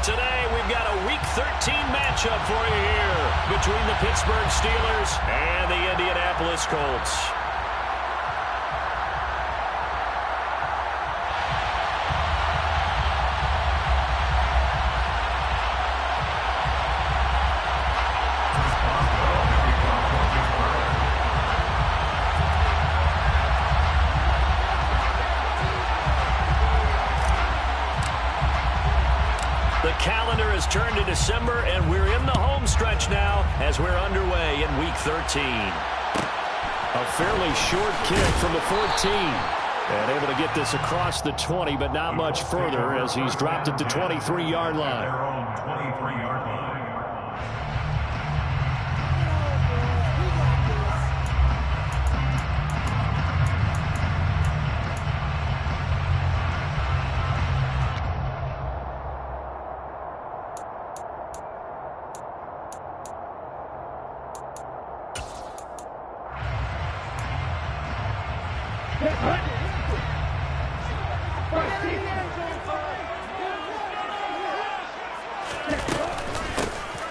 today we've got a Week 13 matchup for you here between the Pittsburgh Steelers and the Indianapolis Colts. The calendar has turned to December, and we're in the home stretch now as we're underway in Week 13. A fairly short kick from the 14. And able to get this across the 20, but not much further as he's dropped it to 23-yard line.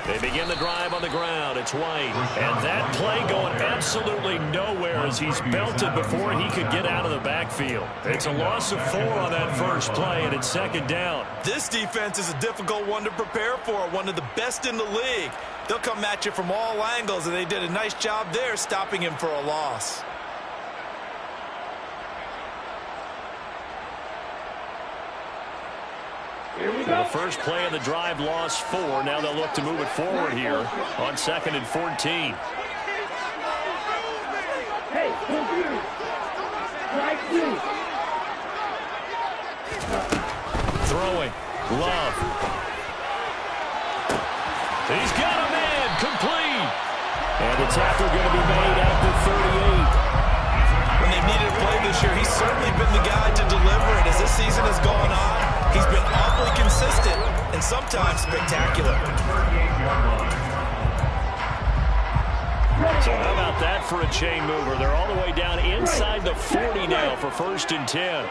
They begin the drive on the ground. It's White. And that play going absolutely nowhere as he's belted before he could get out of the backfield. It's a loss of 4 on that first play, and it's second down. This defense is a difficult one to prepare for, one of the best in the league. They'll come at you from all angles, and they did a nice job there stopping him for a loss. The first play of the drive lost 4. Now they'll look to move it forward here on 2nd and 14. Throwing. Love. He's got a man. Complete. And the tackle going to be made at the 38. When they've needed a play this year, he's certainly been the guy to deliver it. As this season has gone on, he's been awfully consistent and sometimes spectacular. So how about that for a chain mover? They're all the way down inside the 40 now for 1st and 10.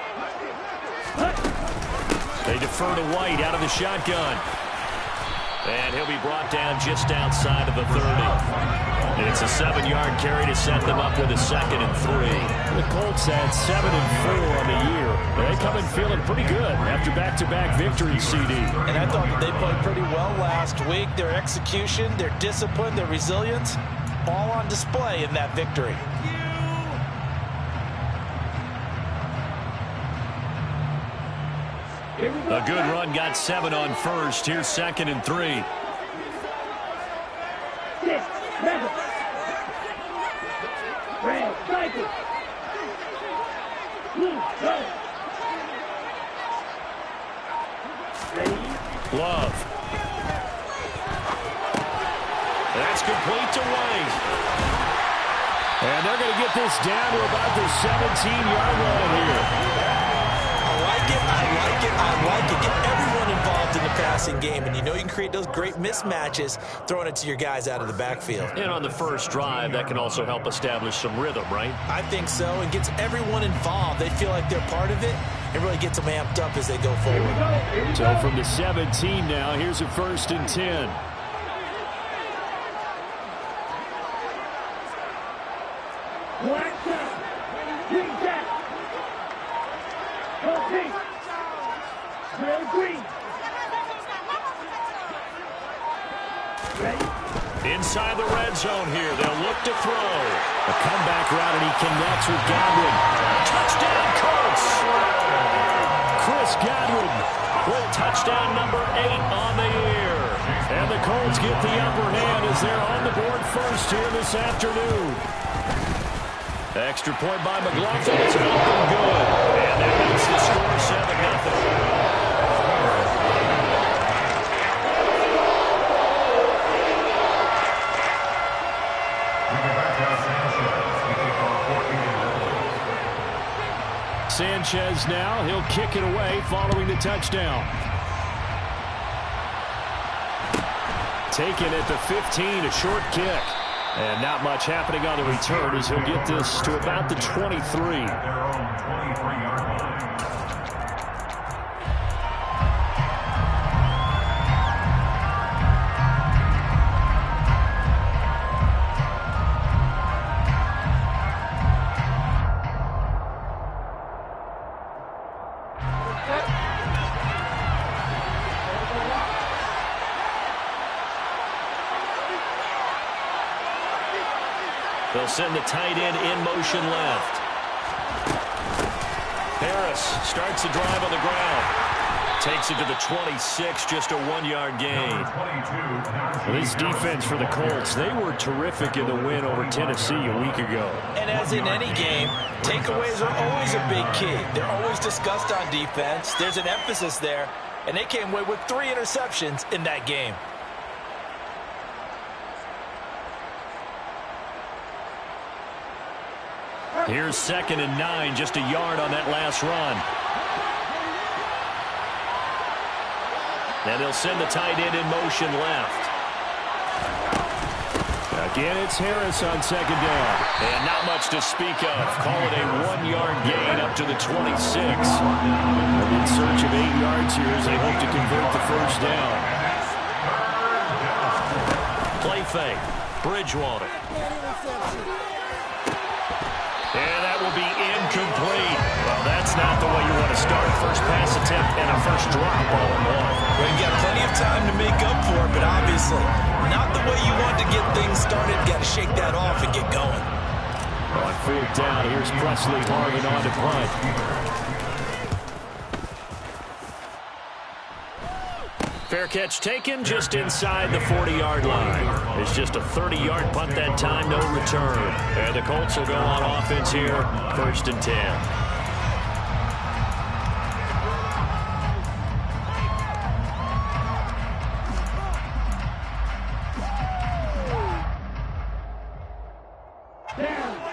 They defer to White out of the shotgun. And he'll be brought down just outside of the 30. And it's a 7-yard carry to set them up with a 2nd and 3. The Colts had 7 and 4 on the year. They come in feeling pretty good after back-to-back victories, CD. And I thought that they played pretty well last week. Their execution, their discipline, their resilience, all on display in that victory. A good run got 7 on 1st. Here's 2nd and 3. Love. That's complete to White. And they're going to get this down to about the 17-yard line here. I like it. Get everyone involved in the passing game, and you know you can create those great mismatches throwing it to your guys out of the backfield. And on the first drive, that can also help establish some rhythm, right? I think so, and gets everyone involved. They feel like they're part of it. It really gets them amped up as they go forward. So from the 17 now, here's a 1st and 10. Inside the red zone here. They'll look to throw. A comeback route, and he connects with Godwin. Touchdown, Colts! Chris Godwin with touchdown number 8 on the year. And the Colts get the upper hand as they're on the board first here this afternoon. Extra point by McLaughlin is up and good. And that makes the score 7-0. Sanchez now, he'll kick it away following the touchdown. Taken at the 15, a short kick. And not much happening on the return as he'll get this to about the 23. They'll send the tight end in motion left. Harris starts the drive on the ground. Takes it to the 26, just a 1-yard gain. Well, this defense for the Colts, they were terrific in the win over Tennessee a week ago. And as in any game, takeaways are always a big key. They're always discussed on defense. There's an emphasis there, and they came away with 3 interceptions in that game. Here's 2nd and 9, just a yard on that last run. And they'll send the tight end in motion left. Again, it's Harris on 2nd down. And not much to speak of. Call it a 1-yard gain up to the 26. They're in search of 8 yards here as they hope to convert the first down. Play fake. Bridgewater. And that will be incomplete. Well, that's not the way you want to start. First pass attempt and a first drop all in one. Well, you got plenty of time to make up for it, but obviously not the way you want to get things started. Got to shake that off and get going. On 4th down, here's Presley Harvin on to punt. Fair catch taken just inside the 40-yard line. It's just a 30-yard punt that time, no return. And the Colts will go on offense here, 1st and 10.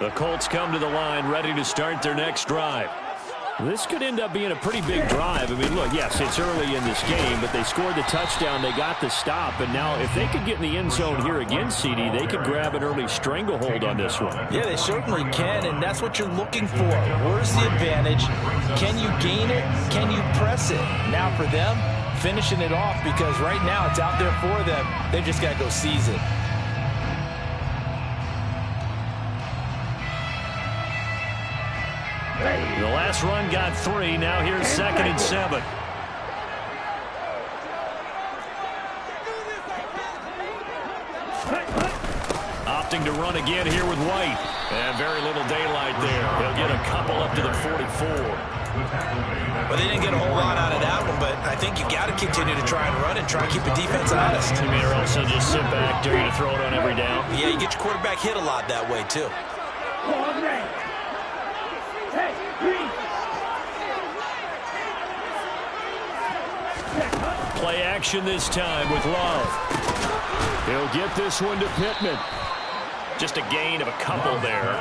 The Colts come to the line ready to start their next drive. This could end up being a pretty big drive. I mean, look, yes, it's early in this game, but they scored the touchdown, they got the stop, and now if they could get in the end zone here again, CD, they could grab an early stranglehold on this one. Yeah, they certainly can, and that's what you're looking for. Where's the advantage? Can you gain it? Can you press it? Now for them, finishing it off, because right now it's out there for them. They've just got to go seize it. The last run got 3. Now here's 2nd and 7. Opting to run again here with White. And very little daylight there. He'll get a couple up to the 44. Well, they didn't get a whole lot out of that one, but I think you got to continue to try and run and try and keep the defense honest. You may also just sit back, dare you to throw it on every down. Yeah, you get your quarterback hit a lot that way, too. Play action this time with Love. He'll get this one to Pittman. Just a gain of a couple there.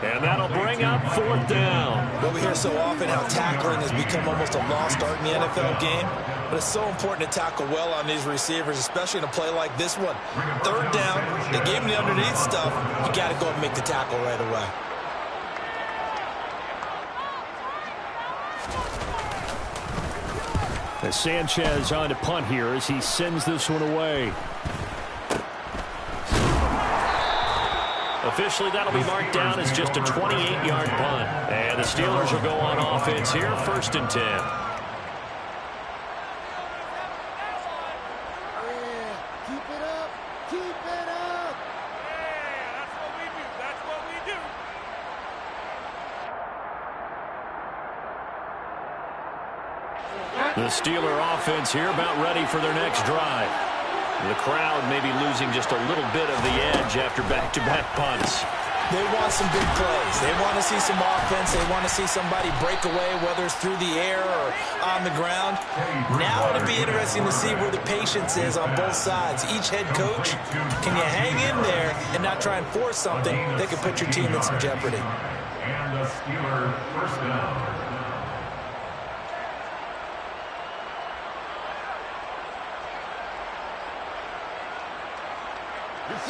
And that'll bring up 4th down. Well, we hear so often how tackling has become almost a lost art in the NFL game. But it's so important to tackle well on these receivers, especially in a play like this one. 3rd down, they gave him the underneath stuff. You got to go and make the tackle right away. As Sanchez on to punt here as he sends this one away. Officially, that'll be marked down as just a 28-yard punt. And the Steelers will go on offense here, 1st and 10. Keep it up. Keep it up. Yeah, that's what we do. That's what we do. The Steeler offense here about ready for their next drive. The crowd may be losing just a little bit of the edge after back-to-back punts. They want some big plays. They want to see some offense. They want to see somebody break away, whether it's through the air or on the ground. Now it'll be interesting to see where the patience is on both sides. Each head coach, can you hang in there and not try and force something that could put your team in some jeopardy? And the Steeler first down.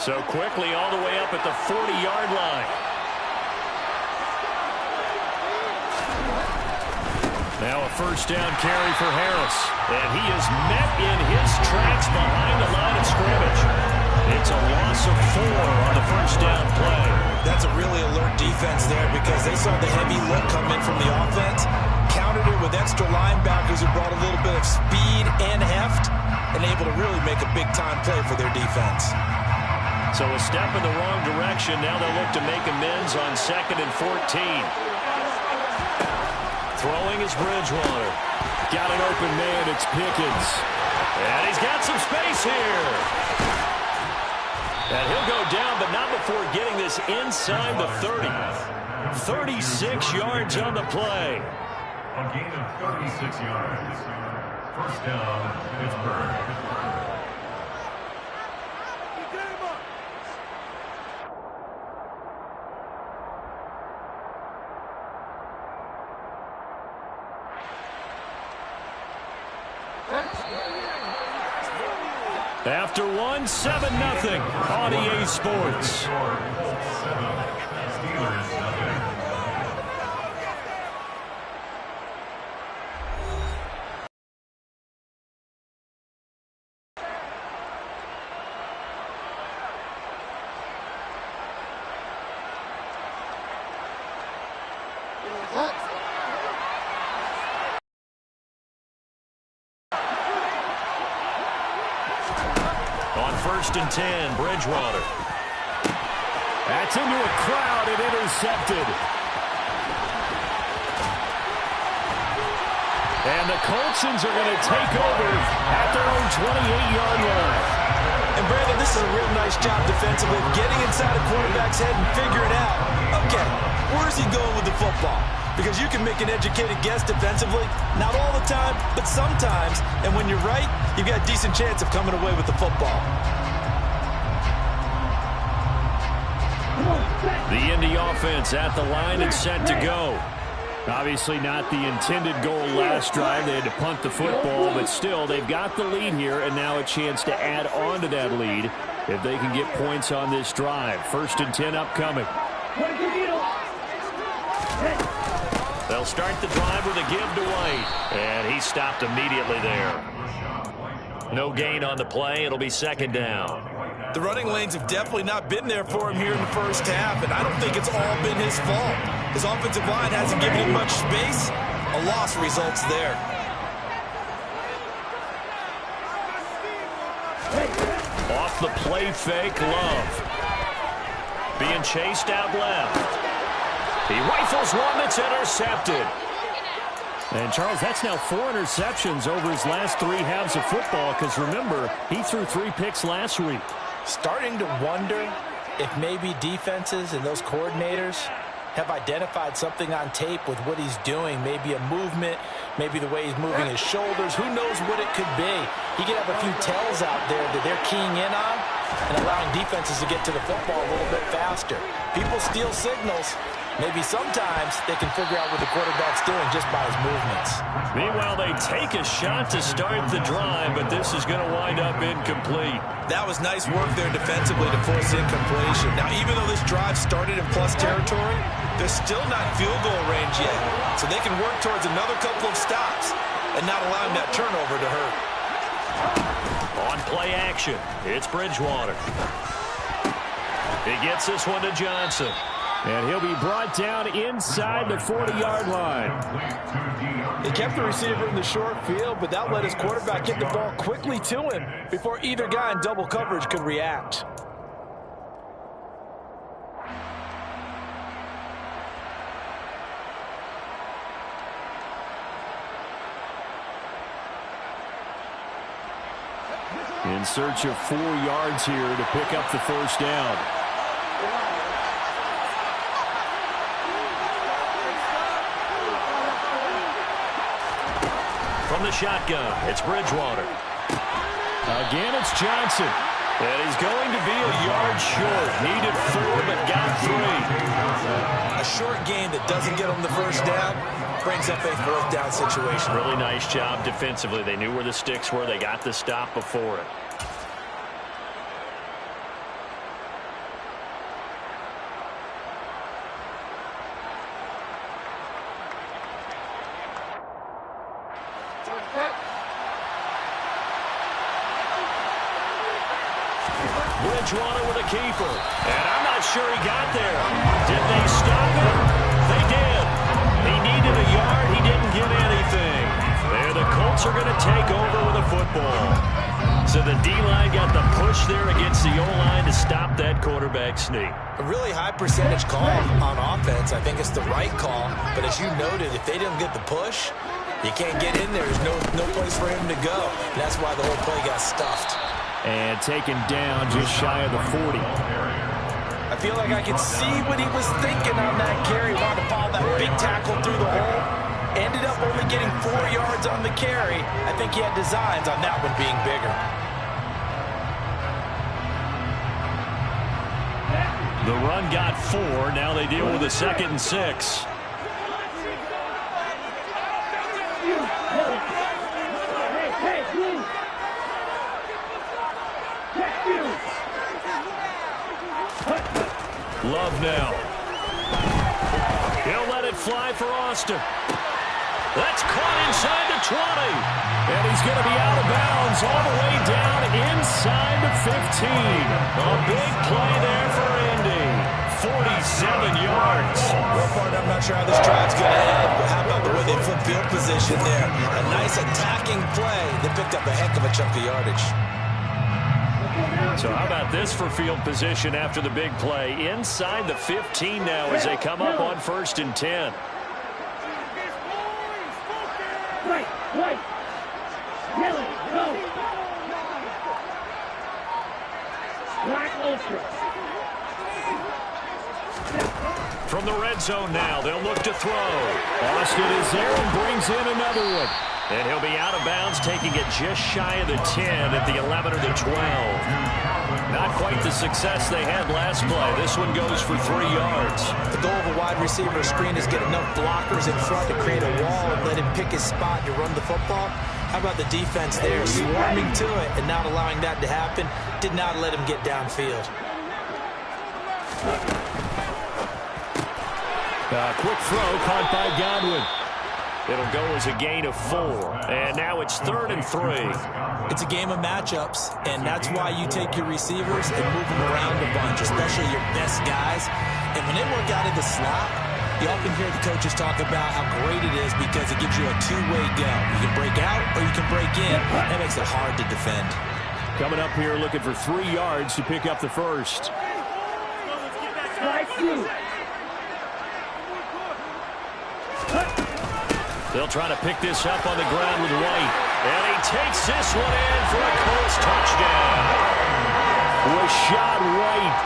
So quickly all the way up at the 40-yard line. Now a first down carry for Harris. And he is met in his tracks behind the line of scrimmage. It's a loss of 4 on the first down play. That's a really alert defense there because they saw the heavy look come in from the offense, countered it with extra linebackers who brought a little bit of speed and heft, and able to really make a big-time play for their defense. So a step in the wrong direction. Now they'll look to make amends on 2nd and 14. Throwing is Bridgewater. Got an open man. It's Pickens. And he's got some space here. And he'll go down, but not before getting this inside the 30. 36 yards on the play. A gain of 36 yards. First down, Pittsburgh. After 1, 7-0 on EA Sports. On 1st and 10, Bridgewater. That's into a crowd and intercepted. And the Coltsons are going to take over at their own 28-yard line. And Brandon, this is a real nice job defensively of getting inside a quarterback's head and figuring out, okay, where's he going with the football? Because you can make an educated guess defensively, not all the time, but sometimes. And when you're right, you've got a decent chance of coming away with the football. The Indy offense at the line and set to go. Obviously not the intended goal last drive. They had to punt the football, but still they've got the lead here and now a chance to add on to that lead if they can get points on this drive. 1st and 10 upcoming. They'll start the drive with a give to White, and he stopped immediately there. No gain on the play. It'll be 2nd down. The running lanes have definitely not been there for him here in the first half, and I don't think it's all been his fault. His offensive line hasn't given him much space. A loss results there. Off the play fake, Love. Being chased out left. He rifles one that's intercepted. And, Charles, that's now 4 interceptions over his last 3 halves of football because, remember, he threw 3 picks last week. Starting to wonder if maybe defenses and those coordinators have identified something on tape with what he's doing. Maybe a movement, maybe the way he's moving his shoulders. Who knows what it could be? He could have a few tells out there that they're keying in on and allowing defenses to get to the football a little bit faster. People steal signals. Maybe sometimes they can figure out what the quarterback's doing just by his movements. Meanwhile, they take a shot to start the drive, but this is going to wind up incomplete. That was nice work there defensively to force incompletion. Now, even though this drive started in plus territory, they're still not field goal range yet. So they can work towards another couple of stops and not allowing that turnover to hurt. On play action, it's Bridgewater. He gets this one to Johnson. And he'll be brought down inside the 40-yard line. They kept the receiver in the short field, but that let his quarterback get the ball quickly to him before either guy in double coverage could react. In search of 4 yards here to pick up the 1st down. From the shotgun, it's Bridgewater. Again, it's Johnson. And he's going to be a yard short. Needed 4, but got 3. A short gain that doesn't get him the 1st down brings up a 4th down situation. Really nice job defensively. They knew where the sticks were. They got the stop before it. Bridgewater with a keeper. And I'm not sure he got there. Did they stop him? They did. He needed a yard. He didn't get anything. There, the Colts are going to take over with a football. So the D-line got the push push there against the O-line to stop that quarterback sneak. A really high percentage call on offense. I think it's the right call. But as you noted, if they didn't get the push, you can't get in there. There's no place for him to go. And that's why the whole play got stuffed. And taken down just shy of the 40. I feel like I could see what he was thinking on that carry. Wanted to follow that big tackle through the hole. Ended up only getting 4 yards on the carry. I think he had designs on that one being bigger. The run got 4. Now they deal with a 2nd and 6. Love now. He'll let it fly for Austin. That's caught inside the 20. And he's going to be out of bounds all the way down inside the 15. A big play there for Indy. 47 yards. Well, partner, I'm not sure how this drive's going to end, but how about the way they flip field position there? A nice attacking play that picked up a heck of a chunk of yardage. So how about this for field position after the big play? Inside the 15 now as they come up on 1st and 10. White. Yellow. Go. Black ultra. From the red zone now, they'll look to throw. Austin is there and brings in another one. And he'll be out of bounds, taking it just shy of the 10 at the 11 or the 12. Not quite the success they had last play. This one goes for 3 yards. The goal of a wide receiver screen is get enough blockers in front to create a wall and let him pick his spot to run the football. How about the defense there, swarming to it and not allowing that to happen? Did not let him get downfield. Quick throw caught by Godwin. It'll go as a gain of 4. And now it's 3rd and 3. It's a game of matchups, and that's why you take your receivers and move them around a bunch, especially your best guys. And when they work out of the slot, you often hear the coaches talk about how great it is because it gives you a two-way go. You can break out or you can break in. That makes it hard to defend. Coming up here looking for 3 yards to pick up the first. They'll try to pick this up on the ground with White. And he takes this one in for a Colts touchdown. Rashad White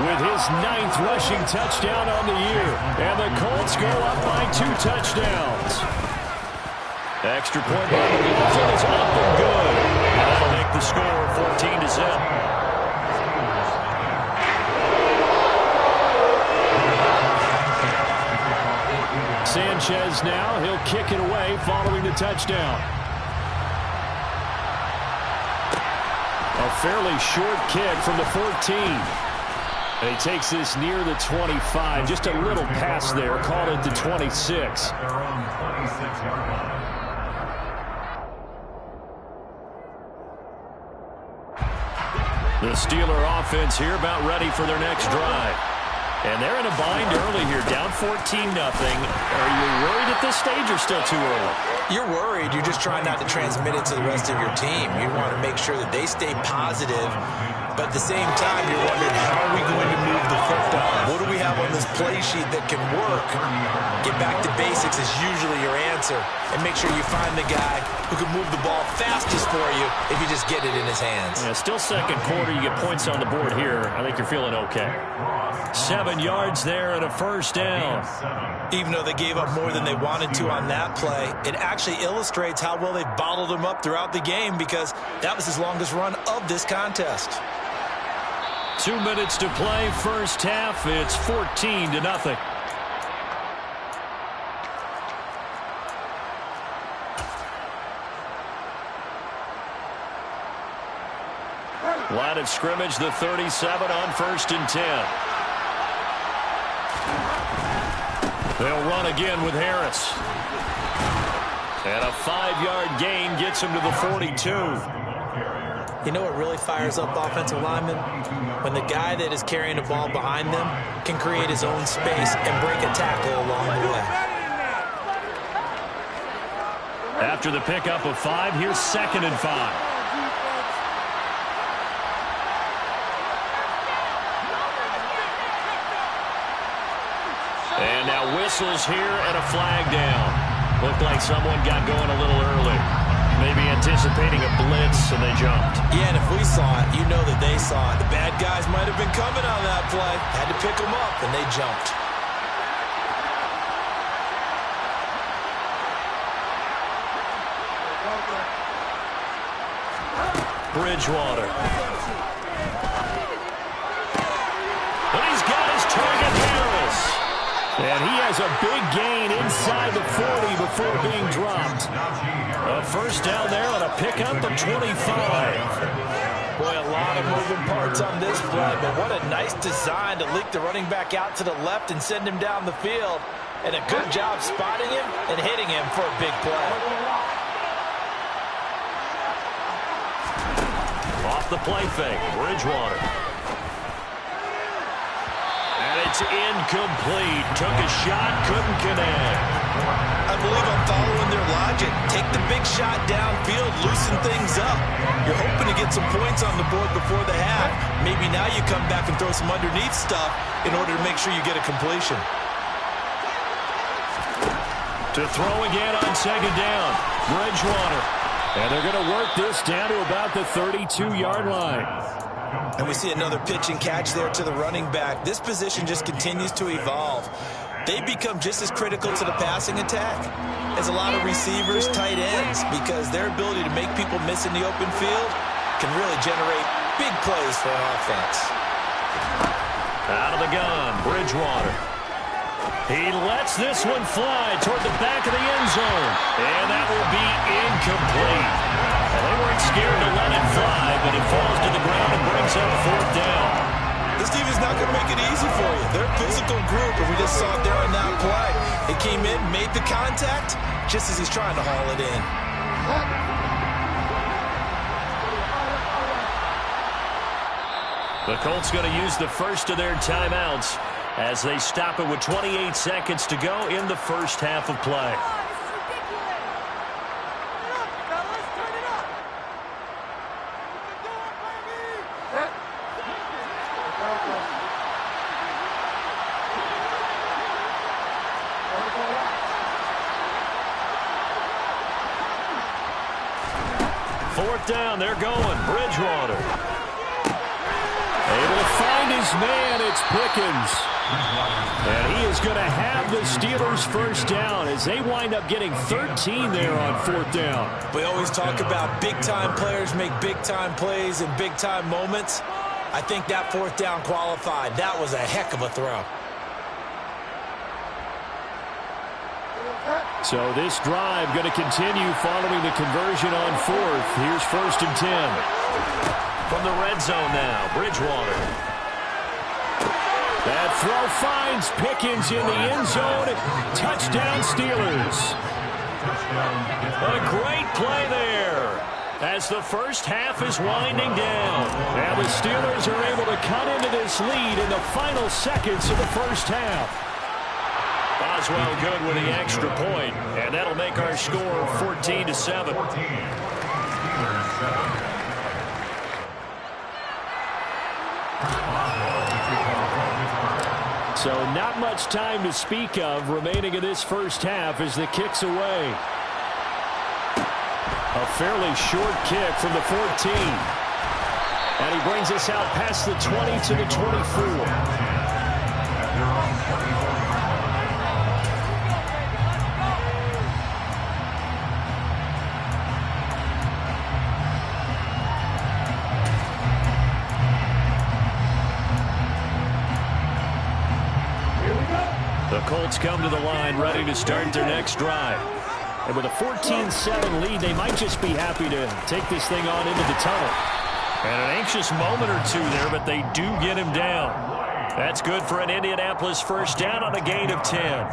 with his 9th rushing touchdown on the year. And the Colts go up by 2 touchdowns. Extra point by McLaughlin is up and good. That'll make the score 14-0. Sanchez now, he'll kick it away following the touchdown. A fairly short kick from the 14. And he takes this near the 25. Just a little pass there, call it the 26. The Steeler offense here about ready for their next drive. And they're in a bind early here, down 14-0. Are you worried at this stage or still too early? You're worried. You're just trying not to transmit it to the rest of your team. You want to make sure that they stay positive. But at the same time, you're wondering, how are we going to move the football? What do we have on this play sheet that can work? Get back to basics is usually your answer. And make sure you find the guy who can move the ball fastest for you if you just get it in his hands. Yeah, still second quarter. You get points on the board here. I think you're feeling okay. 7 yards there and a first down. Even though they gave up more than they wanted to on that play, it actually illustrates how well they bottled them up throughout the game because that was his longest run of this contest. 2 minutes to play, first half. It's 14-0. Line of scrimmage, the 37 on 1st and 10. They'll run again with Harris. And a 5-yard gain gets him to the 42. You know what really fires up offensive linemen? When the guy that is carrying the ball behind them can create his own space and break a tackle along the way. After the pickup of 5, here's 2nd and 5. whistles here and a flag down. Looked like someone got going a little early. Maybe anticipating a blitz, and they jumped. Yeah, and if we saw it, you know that they saw it. The bad guys might have been coming on that play. Had to pick them up, and they jumped. Bridgewater. And he's got his target, Harris. And he has a big gain inside the 40 before being dropped. A first down there on a pickup of 25. Boy, a lot of moving parts on this play, but what a nice design to leak the running back out to the left and send him down the field. And a good job spotting him and hitting him for a big play. Off the play fake, Bridgewater. And it's incomplete. Took a shot, couldn't connect. I believe I'm following their logic. Take the big shot downfield, loosen things up. You're hoping to get some points on the board before the half. Maybe now you come back and throw some underneath stuff in order to make sure you get a completion. To throw again on second down, Bridgewater. And they're going to work this down to about the 32-yard line. And we see another pitch and catch there to the running back. This position just continues to evolve. They become just as critical to the passing attack as a lot of receivers, tight ends, because their ability to make people miss in the open field can really generate big plays for an offense. Out of the gun, Bridgewater. He lets this one fly toward the back of the end zone. And that will be incomplete. Well, they weren't scared to let it fly, but it falls to the ground and brings up fourth down. This team is not going to make it easy for you. They're a physical group, and we just saw it there on that play. It came in, made the contact, just as he's trying to haul it in. The Colts going to use the first of their timeouts as they stop it with 28 seconds to go in the first half of play. Fourth down, they're going. Bridgewater. Able to find his man, it's Pickens. And he is going to have the Steelers first down as they wind up getting 13 there on fourth down. We always talk about big-time players make big-time plays in big-time moments. I think that fourth down qualified. That was a heck of a throw. So this drive going to continue following the conversion on fourth. Here's first and 10. From the red zone now, Bridgewater. That throw finds Pickens in the end zone. Touchdown Steelers. What a great play there as the first half is winding down. And the Steelers are able to cut into this lead in the final seconds of the first half. Boswell good with the extra point, and that'll make our score 14-7. So not much time to speak of remaining in this first half as the kick's away. A fairly short kick from the 14. And he brings us out past the 20 to the 24. The Colts come to the line ready to start their next drive. And with a 14-7 lead, they might just be happy to take this thing on into the tunnel. And an anxious moment or two there, but they do get him down. That's good for an Indianapolis first down on a gain of 10.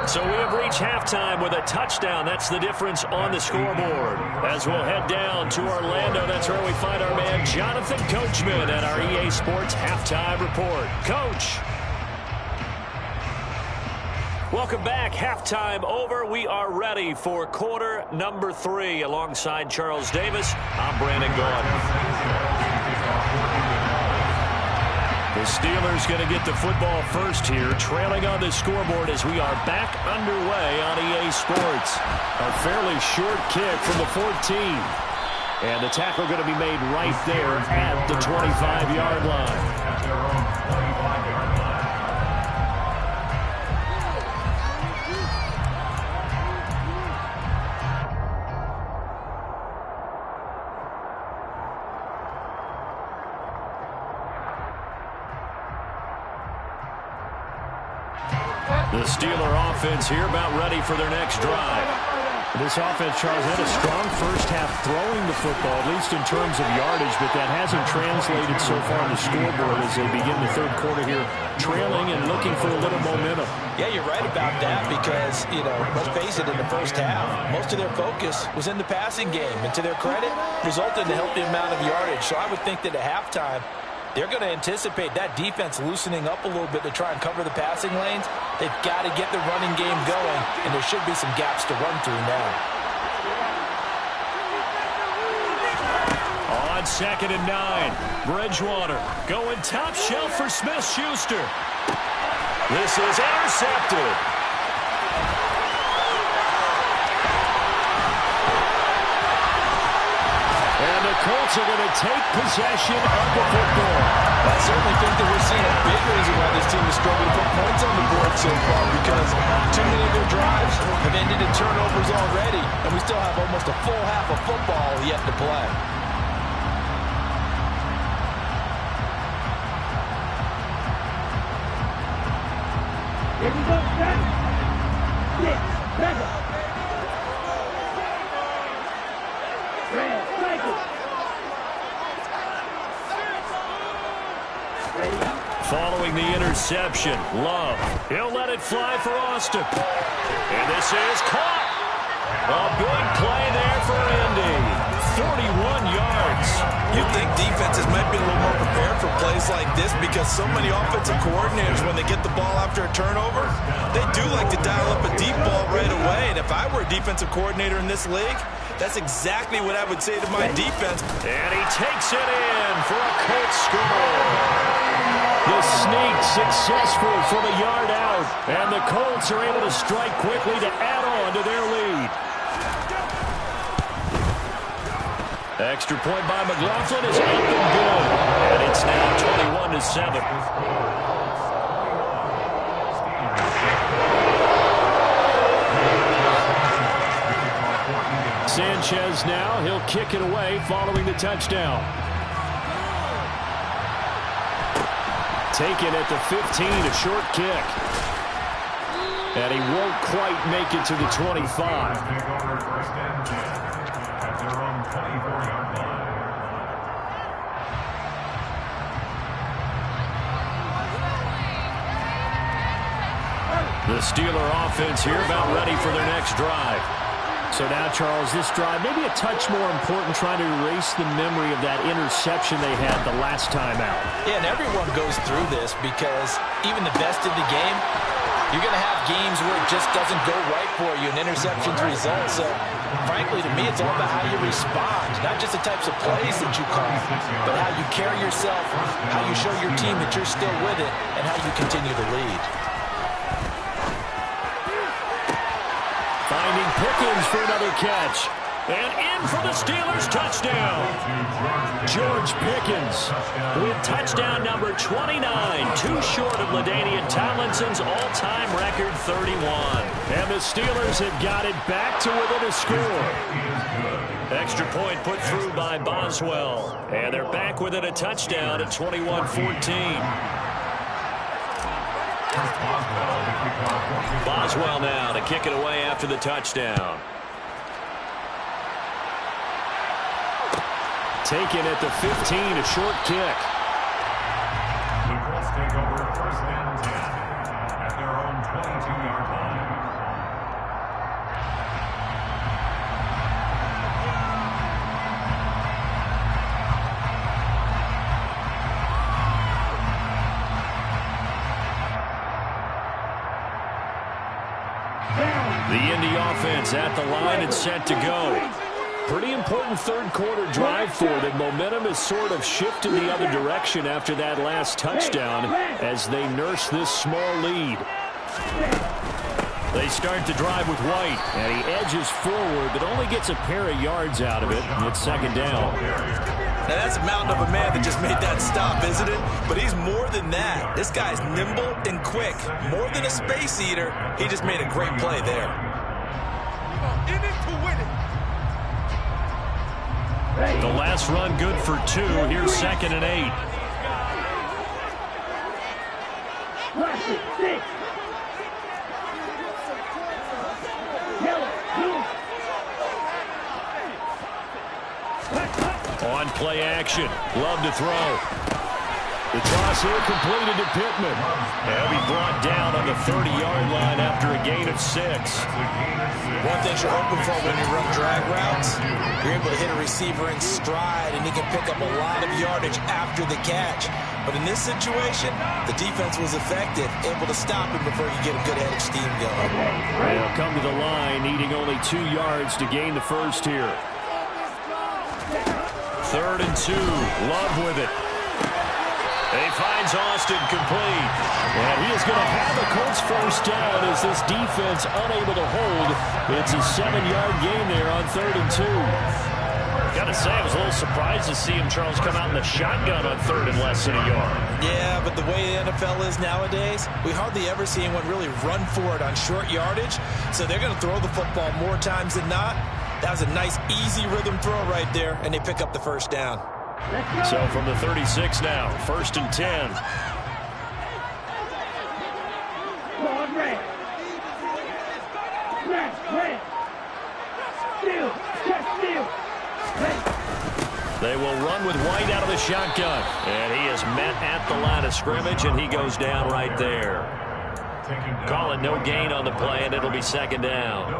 So we have reached halftime with a touchdown. That's the difference on the scoreboard. As we'll head down to Orlando, that's where we find our man Jonathan Coachman at our EA Sports Halftime Report. Coach. Welcome back. Halftime over. We are ready for quarter number 3. Alongside Charles Davis, I'm Brandon Gaudin. The Steelers going to get the football first here, trailing on the scoreboard as we are back underway on EA Sports. A fairly short kick from the 14. And the tackle going to be made right there at the 25-yard line. At their own 25-yard line. The Steeler offense here about ready for their next drive. This offense, Charles, had a strong first half throwing the football, at least in terms of yardage, but that hasn't translated so far on the scoreboard as they begin the third quarter here, trailing and looking for a little momentum. Yeah, you're right about that because, let's face it, in the first half, most of their focus was in the passing game. And to their credit, resulted in a healthy amount of yardage. So I would think that at halftime, they're going to anticipate that defense loosening up a little bit to try and cover the passing lanes. They've got to get the running game going, and there should be some gaps to run through now. On 2nd and 9, Bridgewater going top shelf for Smith-Schuster. This is intercepted. And the Colts are going to take possession of the football. I certainly think that we're seeing a big reason why this team is struggling to put points on the board so far because too many of their drives have ended in turnovers already, and we still have almost a full half of football yet to play. Here we go, set. Six, back up. Red, cycle. Following the interception, Love. He'll let it fly for Austin. And this is caught. A big play there for Indy. 41 yards. You'd think defenses might be a little more prepared for plays like this because so many offensive coordinators, when they get the ball after a turnover, they do like to dial up a deep ball right away. And if I were a defensive coordinator in this league, that's exactly what I would say to my defense. And he takes it in for a Colts score. The sneak successful from a yard out. And the Colts are able to strike quickly to add on to their lead. Extra point by McLaughlin is up and good. And it's now 21-7. Sanchez now, he'll kick it away following the touchdown. Taken at the 15, a short kick. And he won't quite make it to the 25. Take over first and 10 at their own 24-yard line. The Steeler offense here about ready for their next drive. So now, Charles, this drive maybe a touch more important, trying to erase the memory of that interception they had the last time out. Yeah, and everyone goes through this because even the best in the game, you're going to have games where it just doesn't go right for you and interceptions result. So, frankly, to me, it's all about how you respond, not just the types of plays that you call, but how you carry yourself, how you show your team that you're still with it, and how you continue to lead. Finding Pickens for another catch. And in for the Steelers touchdown. George Pickens with touchdown number 29. Too short of LaDainian Tomlinson's all-time record 31. And the Steelers have got it back to within a score. Extra point put through by Boswell. And they're back within a touchdown at 21-14. Boswell now to kick it away after the touchdown. Taken at the 15, a short kick. The Colts take over first and 10 at their own 22-yard line. The Indy offense at the line and set to go. Pretty important third-quarter drive for them. Momentum has sort of shifted the other direction after that last touchdown as they nurse this small lead. They start the drive with White, and he edges forward, but only gets a pair of yards out of it. It's second down. Now that's a mountain of a man that just made that stop, isn't it? But he's more than that. This guy's nimble and quick. More than a space eater, he just made a great play there. In it to win it. The last run good for 2. Here's 2nd and 8. On play action. Love to throw. The toss here completed to Pittman. He'll be brought down on the 30-yard line after a gain of 6. One thing you're open for when you run drag routes, you're able to hit a receiver in stride, and he can pick up a lot of yardage after the catch. But in this situation, the defense was effective, able to stop him before you get a good head of steam going. They'll come to the line, needing only 2 yards to gain the first here. 3rd and 2. Love with it. He finds Austin complete. And he is going to have the Colts first down as this defense unable to hold. It's a 7-yard gain there on 3rd and 2. Got to say, I was a little surprised to see him, Charles, come out in the shotgun on 3rd and less than a yard. Yeah, but the way the NFL is nowadays, we hardly ever see anyone really run for it on short yardage. So they're going to throw the football more times than not. That was a nice, easy rhythm throw right there, and they pick up the first down. So from the 36 now, 1st and 10. They will run with White out of the shotgun. And he is met at the line of scrimmage, and he goes down right there. Call it no gain on the play, and it'll be 2nd down.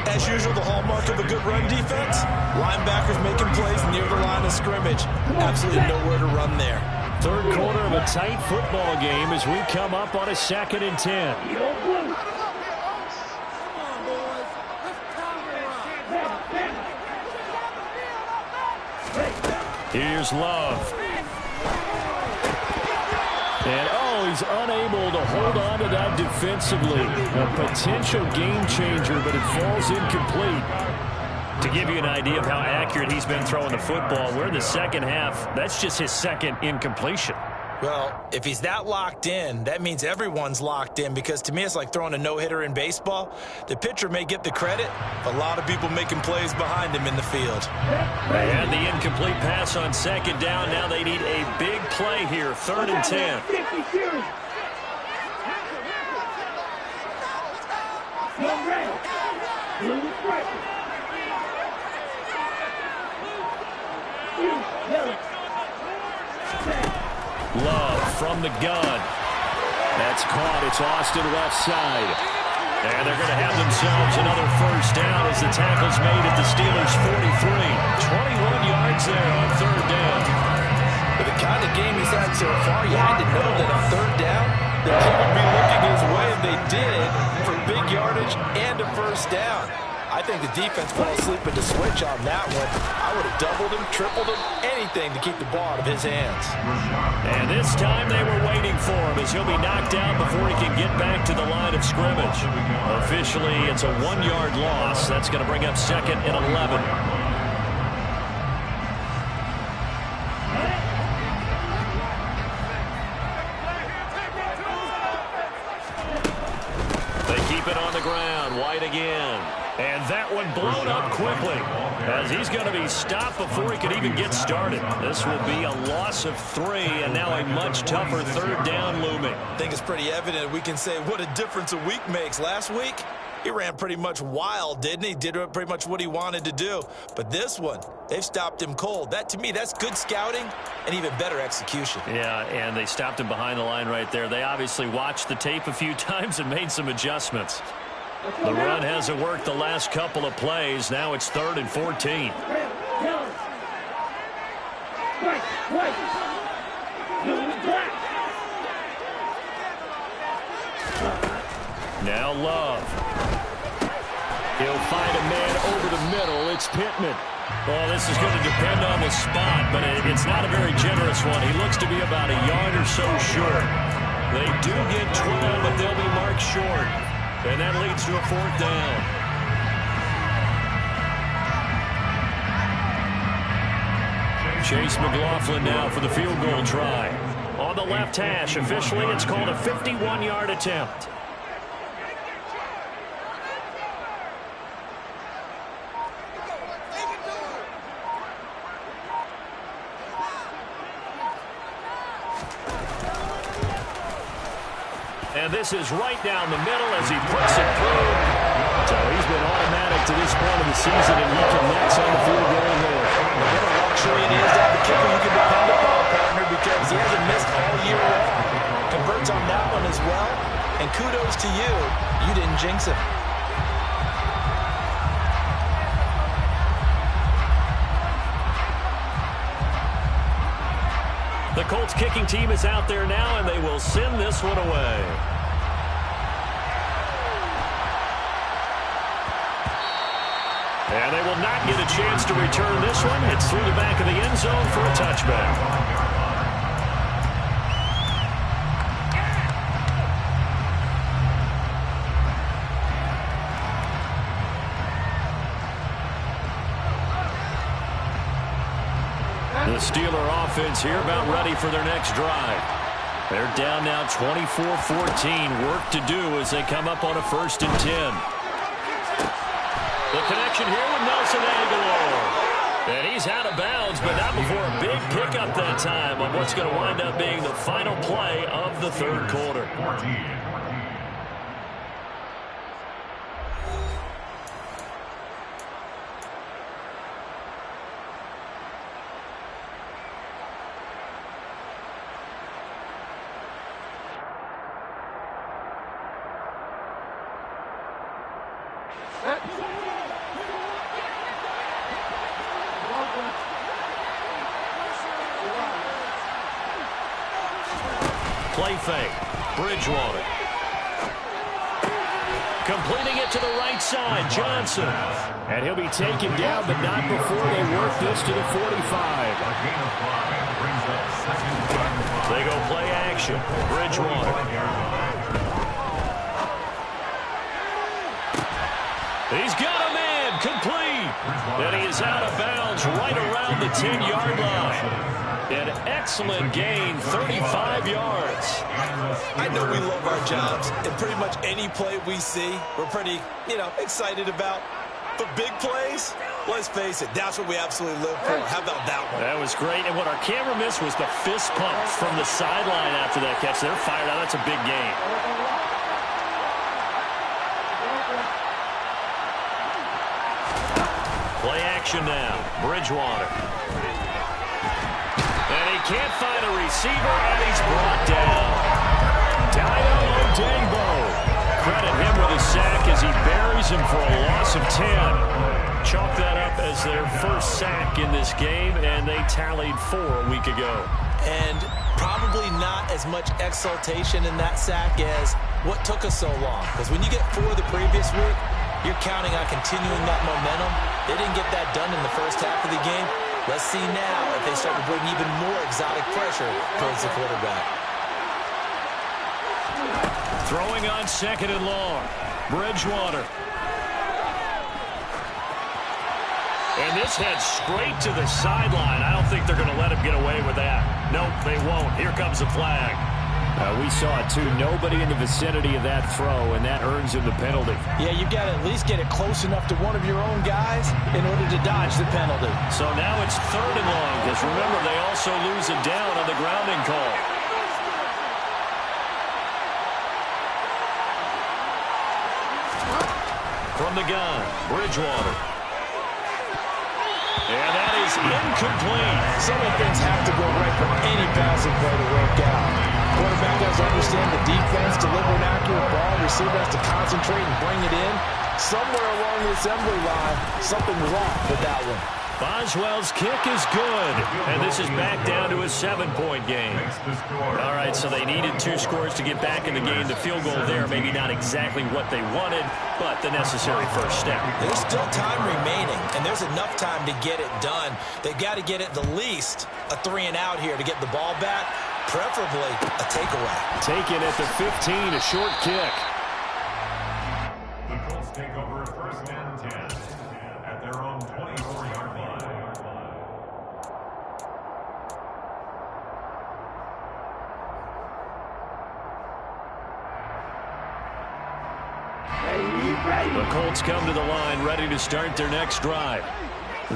As usual, the hallmark of a good run defense, linebackers making plays near the line of scrimmage. Absolutely nowhere to run there. 3rd quarter of a tight football game as we come up on a 2nd and 10. Here's Love. And he's unable to hold on to that defensively. A potential game changer, but it falls incomplete. To give you an idea of how accurate he's been throwing the football, we're in the second half. That's just his 2nd incompletion. Well, if he's that locked in, that means everyone's locked in, because to me it's like throwing a no-hitter in baseball. The pitcher may get the credit, a lot of people making plays behind him in the field. They had the incomplete pass on 2nd down. Now they need a big play here, 3rd and 10. Love from the gun. That's caught. It's Austin left side. And they're going to have themselves another first down as the tackle's made at the Steelers' 43. 21 yards there on 3rd down. With the kind of game he's had so far, you had to know that on 3rd down, the team would be looking his way, and they did, for big yardage and a first down. I think the defense fell asleep at the switch on that one. I would have doubled him, tripled him, anything to keep the ball out of his hands. And this time they were waiting for him as he'll be knocked out before he can get back to the line of scrimmage. Officially, it's a 1-yard loss. That's going to bring up 2nd and 11. They keep it on the ground. White again. And that one blown up quickly as he's going to be stopped before he can even get started. This will be a loss of 3, and now a much tougher 3rd down looming. I think it's pretty evident. We can say what a difference a week makes. Last week, he ran pretty much wild, didn't he? Did pretty much what he wanted to do. But this one, they've stopped him cold. That, to me, that's good scouting and even better execution. Yeah, and they stopped him behind the line right there. They obviously watched the tape a few times and made some adjustments. The run hasn't worked the last couple of plays. Now it's 3rd and 14. Now Love. He'll find a man over the middle. It's Pittman. Well, this is going to depend on the spot, but it's not a very generous one. He looks to be about a yard or so short. They do get 12, but they'll be marked short. And that leads to a 4th down. Chase McLaughlin now for the field goal try. On the left hash, officially it's called a 51-yard attempt. And this is right down the middle as he puts it through. So he's been automatic to this point of the season, and he connects on the field goal here. What a luxury it is to have a kicker you can depend upon, partner, because he hasn't missed all year long. Converts on that one as well. And kudos to you. You didn't jinx him. The Colts kicking team is out there now, and they will send this one away. And they will not get a chance to return this one. It's through the back of the end zone for a touchback. The Steeler offense here about ready for their next drive. They're down now 24-14. Work to do as they come up on a 1st and 10. The connection here with Nelson Aguilar. And he's out of bounds, but not before a big pickup that time on what's going to wind up being the final play of the 3rd quarter. Play fake. Bridgewater. Completing it to the right side. Johnson. And he'll be taken down, but not before they work this to the 45. They go play action. Bridgewater. He's got a man. Complete. And he is out of bounds right around the 10-yard line. An excellent gain, 35 yards. I know we love our jobs, and pretty much any play we see, we're pretty, excited about. But big plays, let's face it, that's what we absolutely live for. How about that one? That was great, and what our camera missed was the fist pump from the sideline after that catch. They're fired out. That's a big gain. Play action now. Bridgewater. And he can't find a receiver, and he's brought down. Dayo Odeyingbo. Credit him with a sack as he buries him for a loss of 10. Chalk that up as their first sack in this game, and they tallied 4 a week ago. And probably not as much exultation in that sack as what took us so long. Because when you get 4 the previous week, you're counting on continuing that momentum. They didn't get that done in the first half of the game. Let's see now if they start to bring even more exotic pressure towards the quarterback. Throwing on 2nd and long. Bridgewater. And this heads straight to the sideline. I don't think they're going to let him get away with that. Nope, they won't. Here comes the flag. We saw it, too. Nobody in the vicinity of that throw, and that earns him the penalty. Yeah, you've got to at least get it close enough to one of your own guys in order to dodge the penalty. So now it's 3rd and long, because remember, they also lose it down on the grounding call. From the gun, Bridgewater. And that is incomplete. Some of things have to go right for any passing play to work out. Quarterback has to understand the defense, deliver an accurate ball. Receiver has to concentrate and bring it in. Somewhere along the assembly line, something was off with that one. Boswell's kick is good, and this is back down to a 7-point game. All right, so they needed 2 scores to get back in the game. The field goal there, maybe not exactly what they wanted, but the necessary first step. There's still time remaining, and there's enough time to get it done. They've got to get at the least a 3-and-out here to get the ball back, preferably a takeaway. Taken at the 15, a short kick. The Colts take over 1st and 10 at their own 24-yard line. The Colts come to the line ready to start their next drive.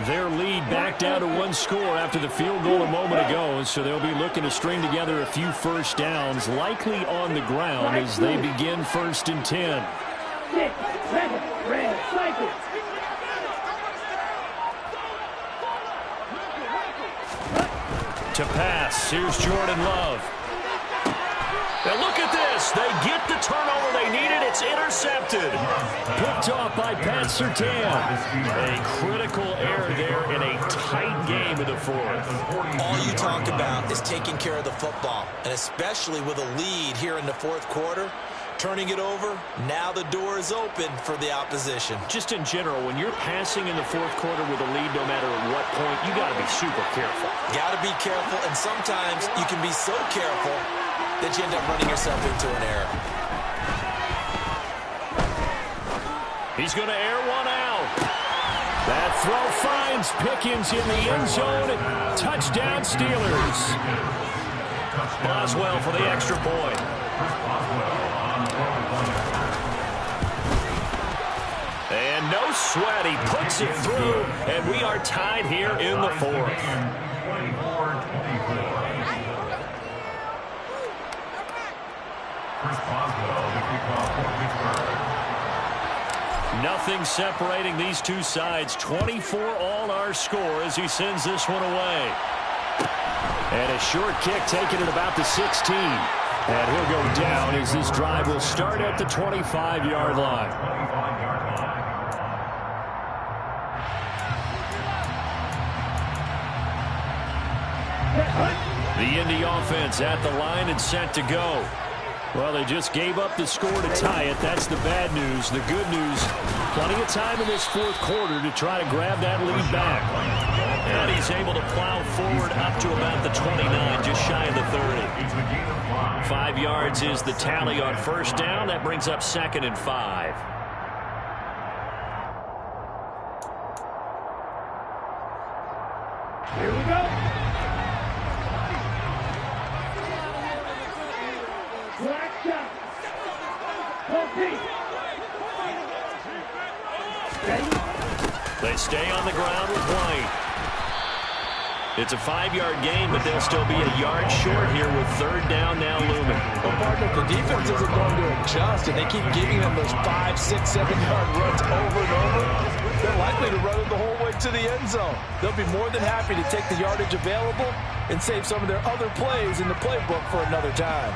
Their lead back down to 1 score after the field goal a moment ago, so they'll be looking to string together a few first downs, likely on the ground as they begin 1st and 10. 6 seconds. Red cycle. To pass, here's Jordan Love. Now look at this. They get the turnover they needed. It's intercepted. Picked off by Pat Surtain. A critical error there in a tight game in the 4th. All you talk about is taking care of the football, and especially with a lead here in the 4th quarter. Turning it over, now the door is open for the opposition. Just in general, when you're passing in the 4th quarter with a lead, no matter at what point, you got to be super careful. Got to be careful, and sometimes you can be so careful that you end up running yourself into an error. He's going to air one out. That throw finds Pickens in the end zone. Touchdown, Steelers. Boswell for the extra point. And no sweat, he puts it through, and we are tied here in the 4th. 24-24. Chris Boswell, the kickoff for Pittsburgh. Nothing separating these two sides. 24 all our score as he sends this one away. And a short kick taken at about the 16. And he'll go down as this drive will start at the 25-yard line. 25-yard line. The Indy offense at the line and set to go. Well, they just gave up the score to tie it. That's the bad news. The good news, plenty of time in this 4th quarter to try to grab that lead back. And he's able to plow forward up to about the 29, just shy of the 30. 5 yards is the tally on first down. That brings up 2nd and 5. Here we go. Black shot. Complete. Ready? They stay on the ground with White. It's a 5-yard gain, but they'll still be a yard short here with 3rd down now looming. Well, partner, if the defense isn't going to adjust and they keep giving them those 5, 6, 7-yard runs over and over, they're likely to run it the whole way to the end zone. They'll be more than happy to take the yardage available and save some of their other plays in the playbook for another time.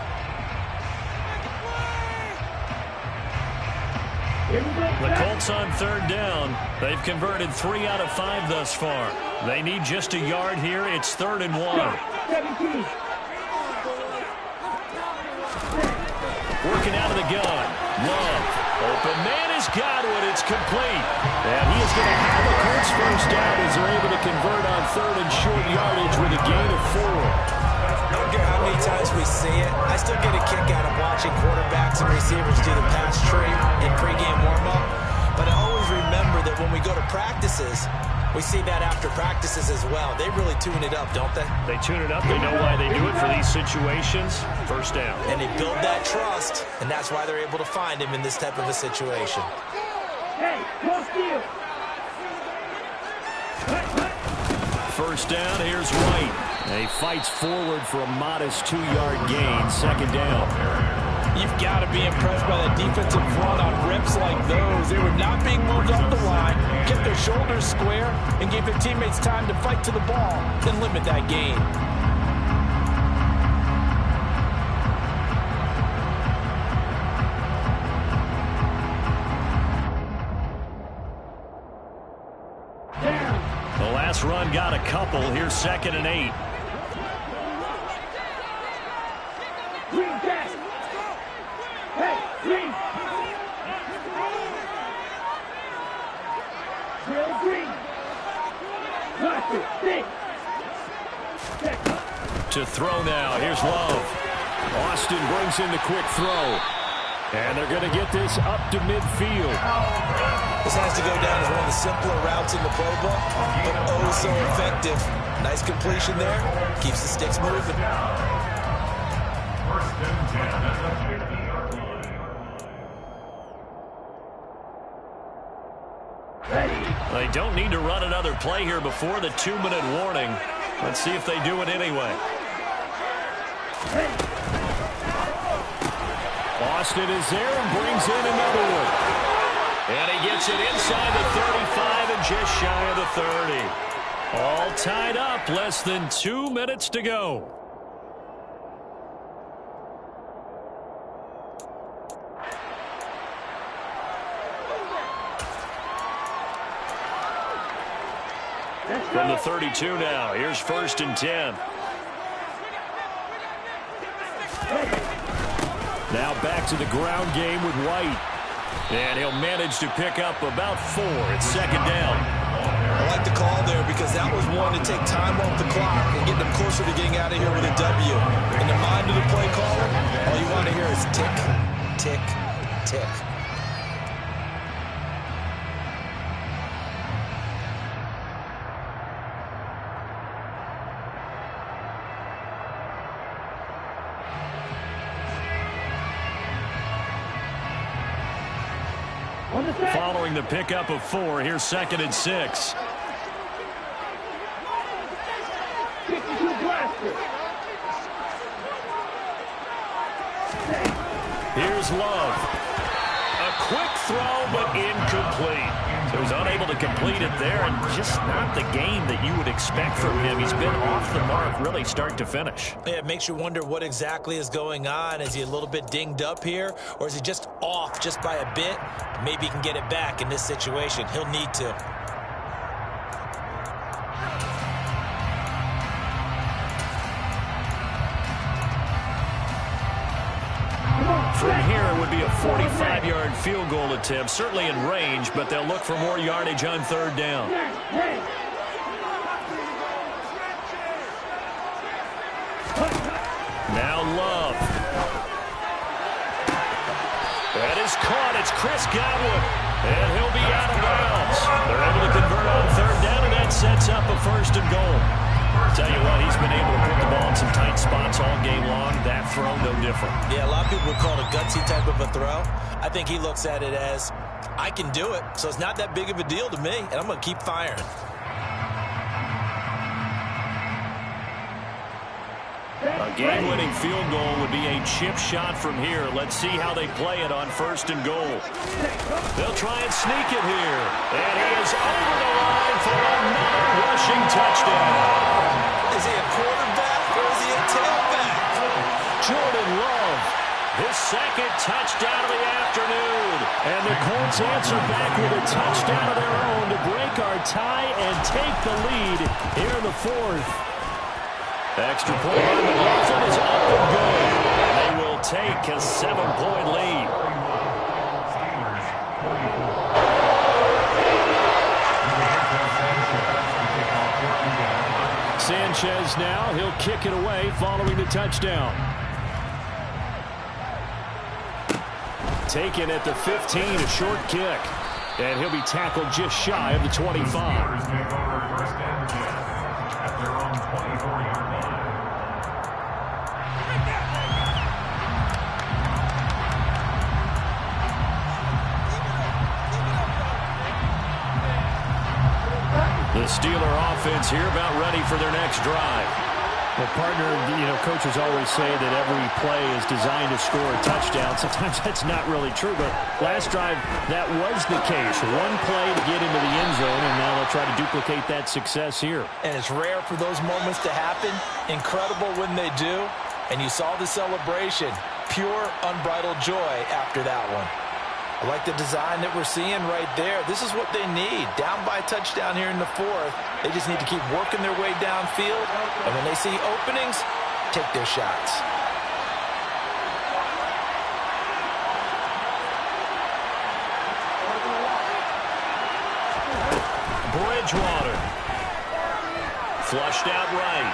The Colts on 3rd down. They've converted 3 out of 5 thus far. They need just a yard here. It's 3rd and 1. 17. Working out of the gun. Love. Open man is Godwin. It's complete. And he is going to have a Colts first down as they're able to convert on 3rd and short yardage with a gain of 4. I don't care how many times we see it. I still get a kick out of watching quarterbacks and receivers do the pass tree in pregame warm-up. But I always remember that when we go to practices, we see that after practices as well. They really tune it up, don't they? They tune it up. They know why they do it for these situations. First down. And they build that trust, and that's why they're able to find him in this type of a situation. Hey, close deal. First down, here's White. And he fights forward for a modest 2-yard gain. 2nd down. You've got to be impressed by that defensive front on reps like those. They were not being moved off the line, kept their shoulders square, and gave their teammates time to fight to the ball, then limit that gain. got a couple. Here's 2nd and 8. Green back. Hey, green. Drill green. Watch it. Stick. To throw now. Here's Love. Austin brings in the quick throw. And they're going to get this up to midfield. This has to go down as one of the simpler routes in the playbook, but oh so effective. Nice completion there. Keeps the sticks moving. 1st and 10 at the 50-yard line. They don't need to run another play here before the 2-minute warning. Let's see if they do it anyway. Austin is there and brings in another one. And he gets it inside the 35 and just shy of the 30. All tied up, less than 2 minutes to go. From the 32 now, here's 1st and 10. Now back to the ground game with White. And he'll manage to pick up about 4. It's 2nd down. I like the call there because that was one to take time off the clock and get them closer to getting out of here with a W. In the mind of the play caller, all you want to hear is tick, tick, tick. Following the pickup of 4, here's 2nd and 6. Here's Love. A quick throw, but incomplete. So he's unable to complete it there, and just not the game that you would expect from him. He's been off the mark really start to finish. Yeah, it makes you wonder what exactly is going on. Is he a little bit dinged up here, or is he just off just by a bit? Maybe he can get it back in this situation. He'll need to. From here, it would be a 45-yard field goal attempt, certainly in range, but they'll look for more yardage on 3rd down. Now Love. That is caught. It's Chris Godwin. And he'll be out of bounds. They're able to convert on 3rd down, and that sets up a 1st and goal. Tell you what, he's been able to put the ball in some tight spots all game long. That throw, no different. Yeah, a lot of people would call it a gutsy type of a throw. I think he looks at it as, I can do it, so it's not that big of a deal to me, and I'm going to keep firing. A game-winning field goal would be a chip shot from here. Let's see how they play it on 1st and goal. They'll try and sneak it here. And he is over the line for another rushing touchdown. Is he a quarterback or is he a tailback? Jordan Love, his 2nd touchdown of the afternoon. And the Colts answer back with a touchdown of their own to break our tie and take the lead here in the 4th. Extra point by McLaughlin is up and good. And they will take a 7-point lead. Sanchez now, he'll kick it away following the touchdown. Taken at the 15, a short kick. And he'll be tackled just shy of the 25. The Steeler offense here about ready for their next drive. Well, partner, coaches always say that every play is designed to score a touchdown. Sometimes that's not really true, but last drive, that was the case. One play to get into the end zone, and now they'll try to duplicate that success here. And it's rare for those moments to happen. Incredible when they do. And you saw the celebration. Pure, unbridled joy after that one. I like the design that we're seeing right there. This is what they need. Down by a touchdown here in the fourth. They just need to keep working their way downfield. And when they see openings, take their shots. Bridgewater. Flushed out right.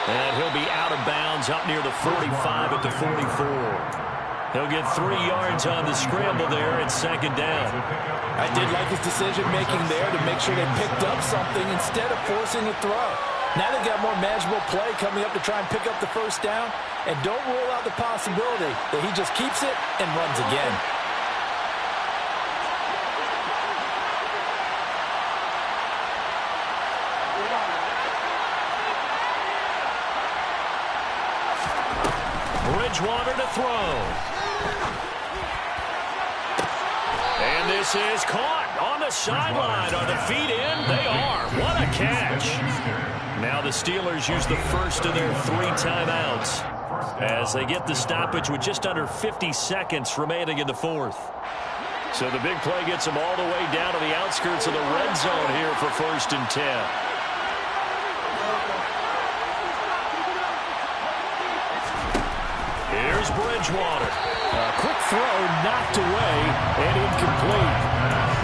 And he'll be out of bounds up near the 45 at the 44. He'll get 3 yards on the scramble there at second down. I did like his decision-making there to make sure they picked up something instead of forcing a throw. Now they've got more manageable play coming up to try and pick up the first down. And don't rule out the possibility that he just keeps it and runs again. Bridgewater to throw. And this is caught on the sideline. Are the feet in? They are. What a catch. Now the Steelers use the first of their 3 timeouts as they get the stoppage with just under 50 seconds remaining in the fourth. So the big play gets them all the way down to the outskirts of the red zone here for 1st and 10. Here's Bridgewater. A quick throw knocked away and incomplete.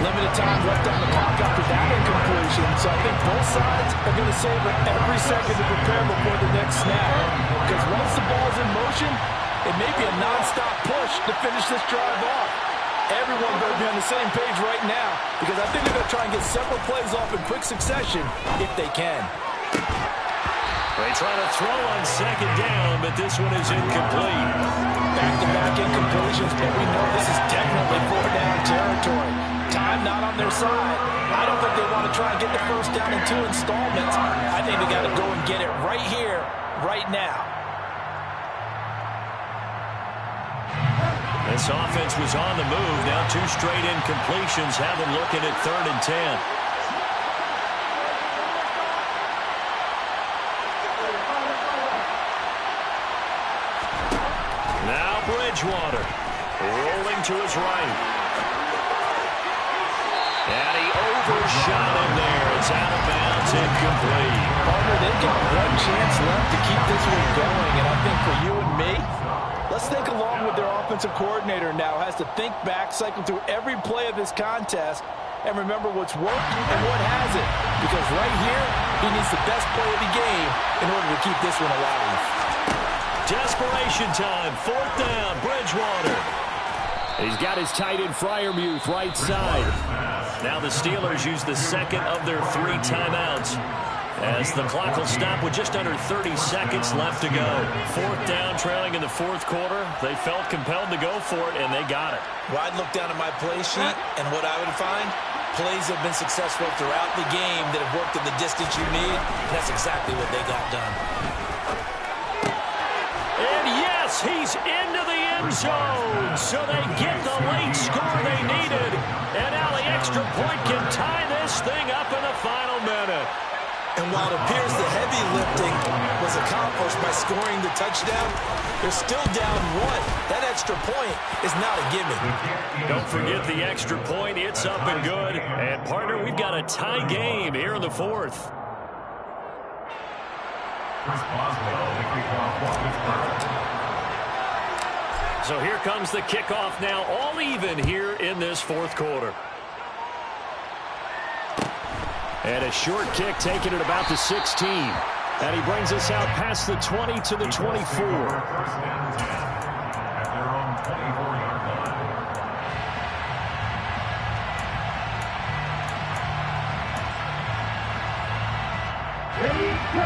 Limited time left on the clock after that incompletion, so I think both sides are going to savor every second to prepare before the next snap. Because once the ball's in motion, it may be a non-stop push to finish this drive off. Everyone better be on the same page right now because I think they're going to try and get several plays off in quick succession if they can. They try to throw on second down, but this one is incomplete. Back-to-back incompletions, but we know this is definitely 4-down territory. Time not on their side. I don't think they want to try and get the first down in 2 installments. I think they got to go and get it right here, right now. This offense was on the move. Now 2 straight incompletions have them looking at 3rd and 10. Bridgewater rolling to his right. And he overshot him there. It's out of bounds, incomplete. Partner, they've got 1 chance left to keep this one going. And I think for you and me, let's think along with their offensive coordinator now. Has to think back, cycle through every play of this contest, and remember what's worked and what hasn't. Because right here, he needs the best play of the game in order to keep this one alive. Desperation time, 4th down, Bridgewater. He's got his tight end Freiermuth right side. Now the Steelers use the second of their 3 timeouts as the clock will stop with just under 30 seconds left to go. 4th down, trailing in the 4th quarter. They felt compelled to go for it, and they got it. Well, I'd look down at my play sheet, and what I would find, plays have been successful throughout the game that have worked in the distance you need, and that's exactly what they got done. He's into the end zone, so they get the late score they needed. And now the extra point can tie this thing up in the final minute. And while it appears the heavy lifting was accomplished by scoring the touchdown, they're still down 1. That extra point is not a gimme. Don't forget the extra point. It's up and good. And, partner, we've got a tie game here in the 4th. Chris Boswell, the kickoff for Pittsburgh. So here comes the kickoff now, all even here in this 4th quarter. And a short kick taken at about the 16. And he brings us out past the 20 to the 24. 1st and 10 at their own 24-yard line.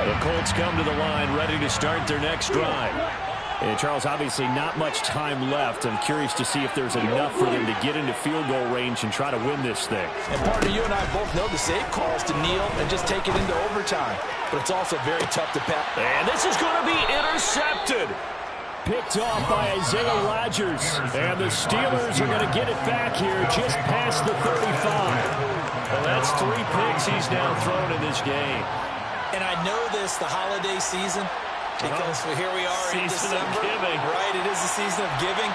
The Colts come to the line ready to start their next drive. And Charles, obviously not much time left. I'm curious to see if there's enough for them to get into field goal range and try to win this thing. And partner, you and I both know the safe calls to kneel and just take it into overtime. But it's also very tough to pass. And this is going to be intercepted. Picked off by Isaiah Rodgers. And the Steelers are going to get it back here just past the 35. Well, that's 3 picks he's now thrown in this game. And I know this, the holiday season, because here we are in December. Season of giving. Right, it is the season of giving.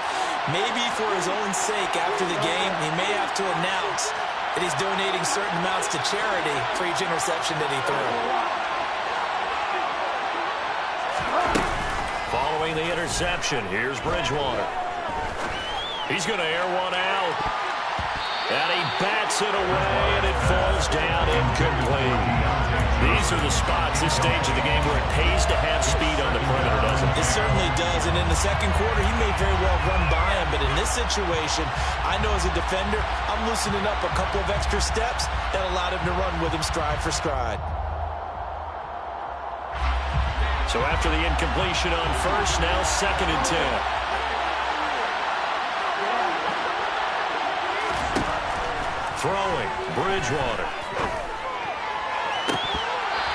Maybe for his own sake after the game, he may have to announce that he's donating certain amounts to charity for each interception that he threw. Following the interception, here's Bridgewater. He's going to air one out. And he bats it away, and it falls down incomplete. These are the spots, this stage of the game, where it pays to have speed on the perimeter, doesn't it? It certainly does, and in the second quarter, he may very well run by him, but in this situation, I know as a defender, I'm loosening up a couple of extra steps that allowed him to run with him stride for stride. So after the incompletion on first, now 2nd and 10. Throwing, Bridgewater.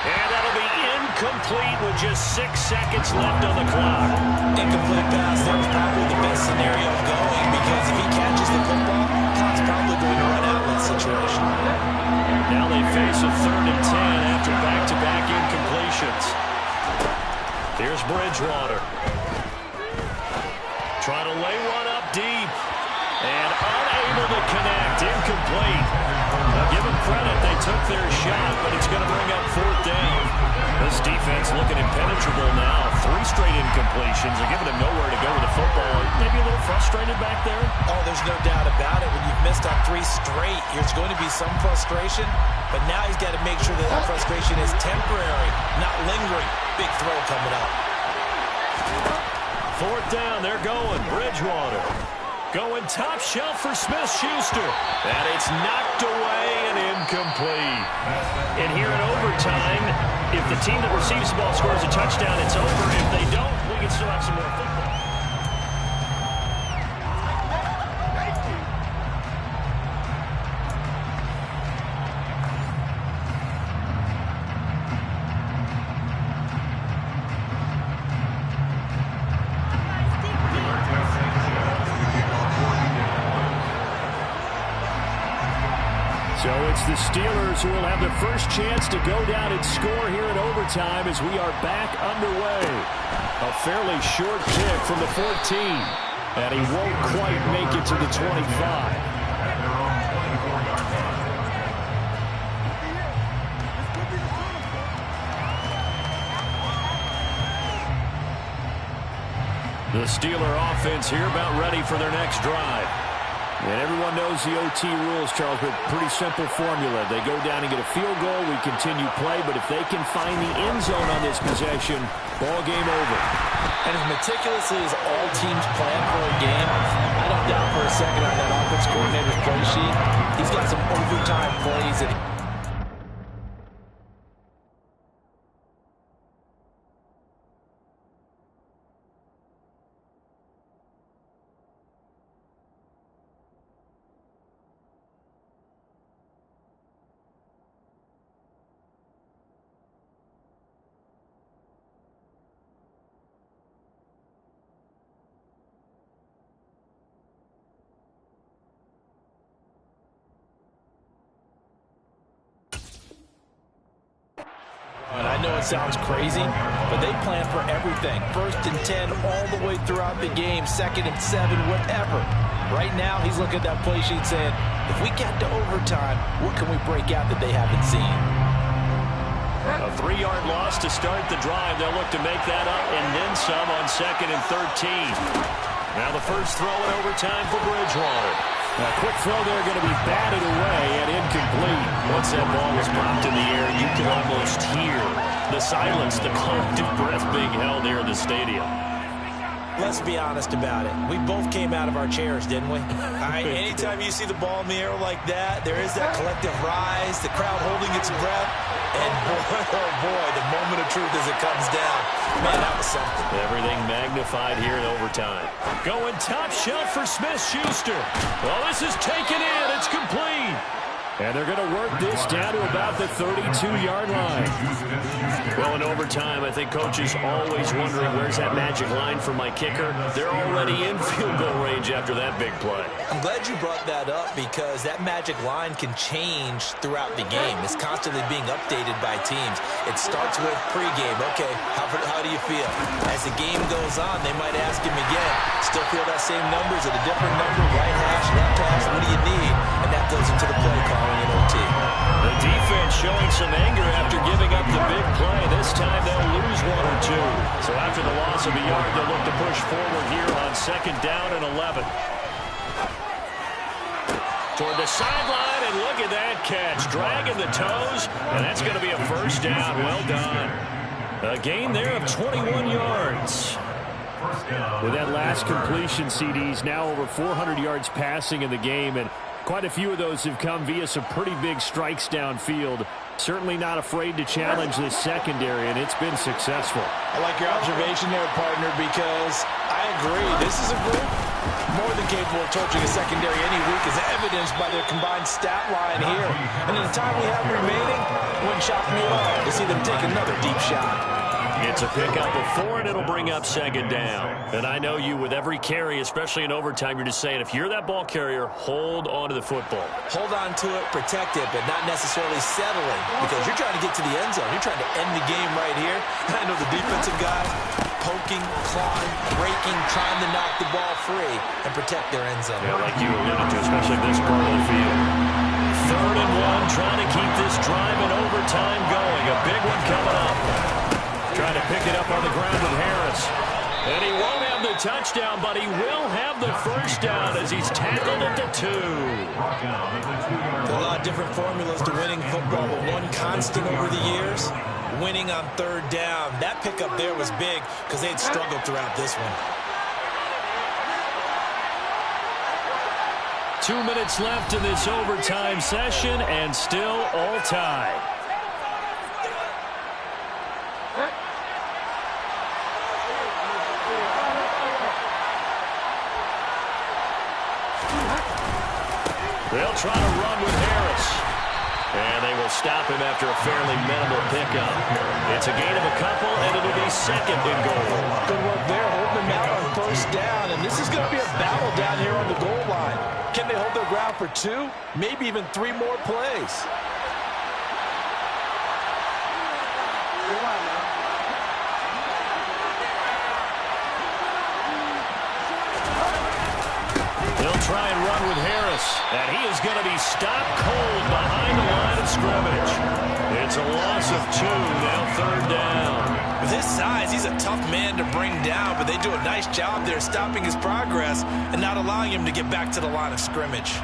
And that'll be incomplete with just 6 seconds left on the clock. Incomplete pass, that was probably the best scenario going, because if he catches the football, clock's probably going to run out in that situation. Now they face a 3rd and 10 after back-to-back incompletions. Here's Bridgewater. Trying to lay one up deep. And unable to connect. Incomplete. Now give them credit. They took their shot, but it's going to bring up 4th down. This defense looking impenetrable now. 3 straight incompletions. They're giving him nowhere to go with the football. Maybe a little frustrated back there? Oh, there's no doubt about it. When you've missed on 3 straight, there's going to be some frustration. But now he's got to make sure that that frustration is temporary, not lingering. Big throw coming up. 4th down. They're going. Bridgewater. Going top shelf for Smith-Schuster. And it's knocked away and incomplete. And here in overtime, if the team that receives the ball scores a touchdown, it's over. If they don't, we can still have some more football. So it's the Steelers who will have the first chance to go down and score here in overtime as we are back underway. A fairly short kick from the 14. And he won't quite make it to the 25. The Steeler offense here about ready for their next drive. And everyone knows the OT rules, Charles, but pretty simple formula. They go down and get a field goal, we continue play, but if they can find the end zone on this possession, ball game over. And as meticulously as all teams plan for a game, I don't doubt for a second on that offense coordinator's play sheet, he's got some overtime plays that know it sounds crazy, but they plan for everything. 1st and 10 all the way throughout the game, 2nd and 7, whatever. Right now, he's looking at that play sheet saying, if we get to overtime, what can we break out that they haven't seen? A 3-yard loss to start the drive. They'll look to make that up and then some on 2nd and 13. Now the first throw in overtime for Bridgewater. A quick throw there going to be batted away and incomplete. Once that ball was popped in the air, you can almost hear the silence, the collective breath being held here in the stadium. Let's be honest about it. We both came out of our chairs, didn't we? All right, anytime you see the ball in the air like that, there is that collective rise, the crowd holding its breath, and boy, oh boy, the moment of truth as it comes down. Man, that was something. Everything magnified here in overtime. Going top shelf for Smith-Schuster. Well, this is taken in. It's complete. And they're going to work this down to about the 32-yard line. Well, in overtime, I think coaches always wondering where's that magic line for my kicker. They're already in field goal range after that big play. I'm glad you brought that up because that magic line can change throughout the game. It's constantly being updated by teams. It starts with pregame. Okay, how do you feel? As the game goes on, they might ask him again. Still feel that same number? Is it a different number? Right hash, left hash? What do you need? And that goes into the play calling in OT. The defense showing some anger after giving up the big play. This time they'll lose one or two. So after the loss of a yard, they'll look to push forward here on 2nd down and 11. Toward the sideline, and look at that catch. Dragging the toes, and that's going to be a first down. Well done. A gain there of 21 yards. With that last completion, CDs now over 400 yards passing in the game, and quite a few of those have come via some pretty big strikes downfield. Certainly not afraid to challenge this secondary, and it's been successful. I like your observation there, partner, because I agree. This is a group more than capable of torching a secondary any week, as evidenced by their combined stat line here. And in the time we have remaining, it wouldn't shock me at all to see them take another deep shot. It's a pickup of 4, and it'll bring up 2nd down. And I know you, with every carry, especially in overtime, you're just saying, if you're that ball carrier, hold on to the football. Hold on to it, protect it, but not necessarily settling, because you're trying to get to the end zone. You're trying to end the game right here. And I know the defensive guys poking, clawing, breaking, trying to knock the ball free and protect their end zone. Yeah, like you alluded to, especially this part of the field. 3rd and 1, trying to keep this drive in overtime going. A big one coming up. Trying to pick it up on the ground with Harris. And he won't have the touchdown, but he will have the first down as he's tackled at the 2. There are a lot of different formulas to winning football, but one constant over the years, winning on 3rd down. That pickup there was big because they'd struggled throughout this one. 2 minutes left in this overtime session, and still all tied. They'll try to run with Harris. And they will stop him after a fairly minimal pickup. It's a gain of a couple, and it'll be 2nd and goal. Good work there, holding them out on 1st down. And this is going to be a battle down here on the goal line. Can they hold their ground for 2, maybe even 3 more plays? They'll try and run with Harris, and he is going to be stopped cold behind the line of scrimmage. It's a loss of 2, now 3rd down. With his size, he's a tough man to bring down, but they do a nice job there stopping his progress and not allowing him to get back to the line of scrimmage.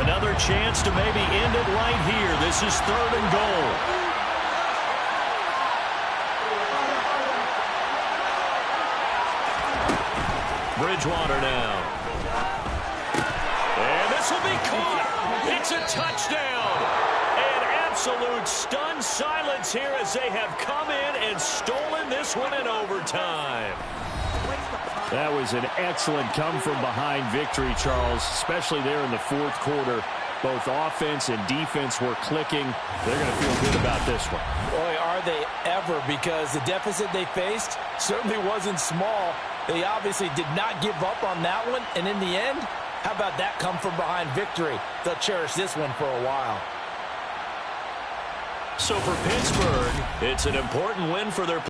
Another chance to maybe end it right here. This is 3rd and goal. Bridgewater now. And this will be caught. It's a touchdown. An absolute stunned silence here as they have come in and stolen this one in overtime. That was an excellent come-from-behind victory, Charles, especially there in the 4th quarter. Both offense and defense were clicking. They're going to feel good about this one. Boy, are they ever, because the deficit they faced certainly wasn't small. They obviously did not give up on that one, and in the end, how about that come-from-behind victory? They'll cherish this one for a while. So for Pittsburgh, it's an important win for their